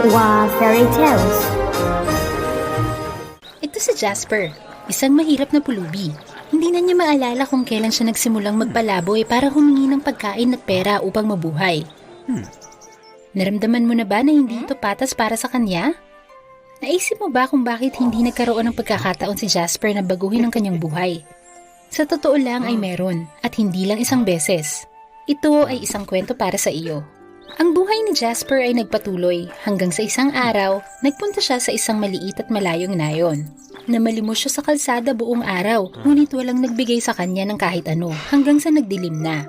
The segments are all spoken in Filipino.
Wa Fairy Tales. Ito si Jasper, isang mahirap na pulubi. Hindi na niya maalala kung kailan siya nagsimulang magpalaboy para humingi ng pagkain at pera upang mabuhay. Naramdaman mo na ba na hindi ito patas para sa kanya? Naisip mo ba kung bakit hindi nagkaroon ng pagkakataon si Jasper na baguhin ang kanyang buhay? Sa totoo lang ay meron, at hindi lang isang beses. Ito ay isang kwento para sa iyo. Ang buhay ni Jasper ay nagpatuloy hanggang sa isang araw, nagpunta siya sa isang maliit at malayong nayon. Namalimos siya sa kalsada buong araw, ngunit walang nagbigay sa kanya ng kahit ano hanggang sa nagdilim na.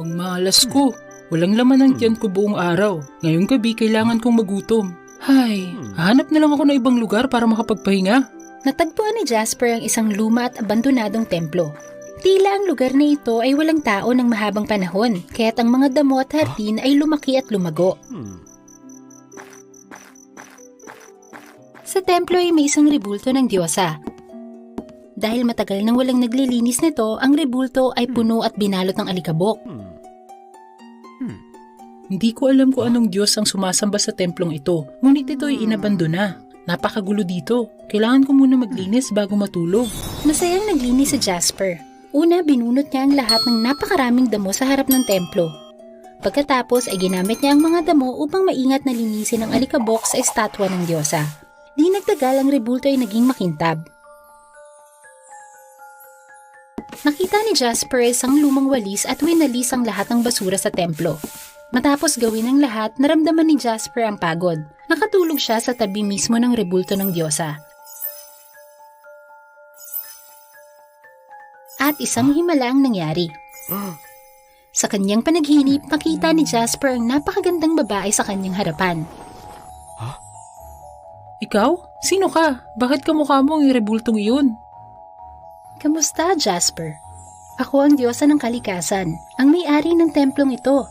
Ang malas ko. Walang laman ang tiyan ko buong araw. Ngayong gabi kailangan kong magutom. Hay, hahanap na lang ako ng ibang lugar para makapagpahinga. Natagpuan ni Jasper ang isang luma at abandonadong templo. Tila ang lugar na ito ay walang tao ng mahabang panahon, kaya't ang mga damo at hardin ay lumaki at lumago. Sa templo ay may isang rebulto ng diyosa. Dahil matagal nang walang naglilinis nito, ang rebulto ay puno at binalot ng alikabok. Hindi ko alam kung anong Diyos ang sumasamba sa templong ito, ngunit ito ay inabandona. Napakagulo dito. Kailangan ko muna maglinis bago matulog. Masayang naglinis si Jasper. Una, binunot niya ang lahat ng napakaraming damo sa harap ng templo. Pagkatapos ay ginamit niya ang mga damo upang maingat na linisin ang alikabok sa estatwa ng diyosa. Di nagtagal ang rebulto ay naging makintab. Nakita ni Jasper isang lumang walis at winalis ang lahat ng basura sa templo. Matapos gawin ang lahat, naramdaman ni Jasper ang pagod. Nakatulog siya sa tabi mismo ng rebulto ng diyosa. At isang himala ang nangyari. Sa kanyang panaginip, nakita ni Jasper ang napakagandang babae sa kanyang harapan. Ikaw? Sino ka? Bakit kamukha mo ang rebultong iyon? Kamusta, Jasper? Ako ang diyosa ng kalikasan, ang may-ari ng templong ito.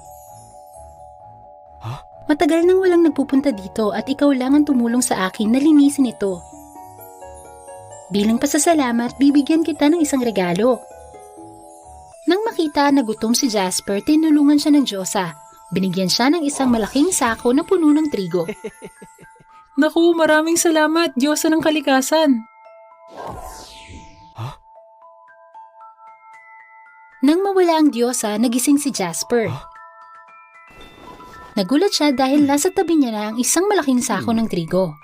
Matagal nang walang nagpupunta dito at ikaw lang ang tumulong sa akin na linisin ito. Bilang pasasalamat, bibigyan kita ng isang regalo. Nang makita na gutom si Jasper, tinulungan siya ng diyosa. Binigyan siya ng isang malaking sako na puno ng trigo. Naku, maraming salamat, Diyosa ng kalikasan. Nang mawala ang diyosa, nagising si Jasper. Nagulat siya dahil nasa tabi niya na ang isang malaking sako ng trigo.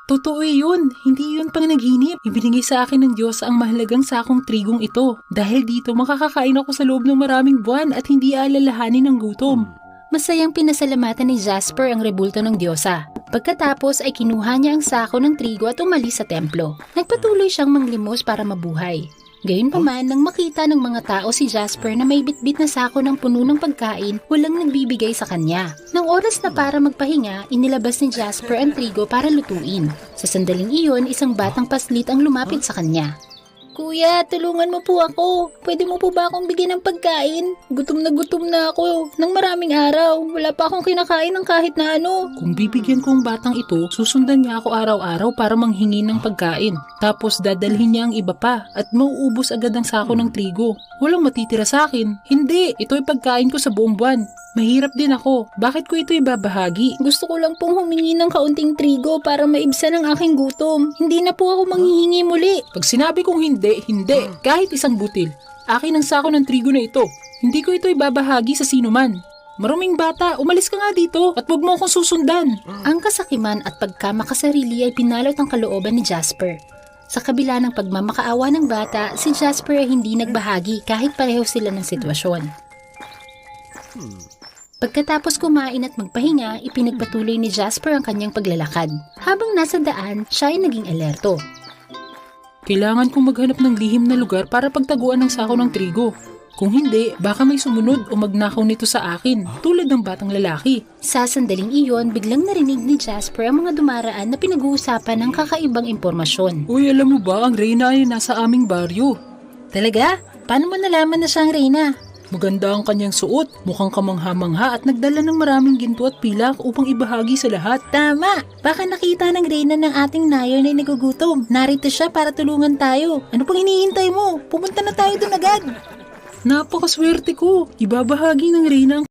Totoo yun, hindi yun panganaginip. Ibinigay sa akin ng Diyos ang mahalagang sakong trigong ito. Dahil dito makakakain ako sa loob ng maraming buwan at hindi alalahanin ng gutom. Masayang pinasalamatan ni Jasper ang rebulto ng diyosa. Pagkatapos ay kinuha niya ang sako ng trigo at umalis sa templo. Nagpatuloy siyang manglimos para mabuhay. Gayunpaman, nang makita ng mga tao si Jasper na may bitbit na sako ng puno ng pagkain, walang nagbibigay sa kanya. Nang oras na para magpahinga, inilabas ni Jasper ang trigo para lutuin. Sa sandaling iyon, isang batang paslit ang lumapit sa kanya. Kuya, tulungan mo po ako. Pwede mo po ba akong bigyan ng pagkain? Gutom na ako ng maraming araw. Wala pa akong kinakain ng kahit na ano. Kung bibigyan ko ang batang ito, susundan niya ako araw-araw para manghingi ng pagkain. Tapos dadalhin niya ang iba pa at mauubos agad ang sako ng trigo. Walang matitira sa akin. Hindi, ito'y pagkain ko sa buong buwan. Mahirap din ako. Bakit ko ito ibabahagi? Gusto ko lang pong humingi ng kaunting trigo para maibsan ang aking gutom. Hindi na po ako manghihingi muli. Pag sinabi kong hindi, hindi. Kahit isang butil. Akin ang sako ng trigo na ito. Hindi ko ito ibabahagi sa sino man. Maruming bata, umalis ka nga dito at huwag mo akong susundan. Ang kasakiman at pagkamakasarili ay pinalot ang kalooban ni Jasper. Sa kabila ng pagmamakaawa ng bata, si Jasper ay hindi nagbahagi kahit pareho sila ng sitwasyon. Pagkatapos kumain at magpahinga, ipinagpatuloy ni Jasper ang kanyang paglalakad. Habang nasa daan, siya ay naging alerto. Kailangan kong maghanap ng lihim na lugar para pagtaguan ng sako ng trigo. Kung hindi, baka may sumunod o magnakaw nito sa akin, tulad ng batang lalaki. Sa sandaling iyon, biglang narinig ni Jasper ang mga dumaraan na pinag-uusapan ng kakaibang impormasyon. Uy, alam mo ba, ang Reyna ay nasa aming baryo. Talaga? Paano mo nalaman na siya ang Reyna? Maganda ang kanyang suot, mukhang kamangha-mangha at nagdala ng maraming ginto at pilak upang ibahagi sa lahat. Tama! Baka nakita ng Reyna ng ating nayon na nagugutom. Narito siya para tulungan tayo. Ano pang hinihintay mo? Pumunta na tayo doon agad! Napakaswerte ko! Ibabahagi ng Reyna ang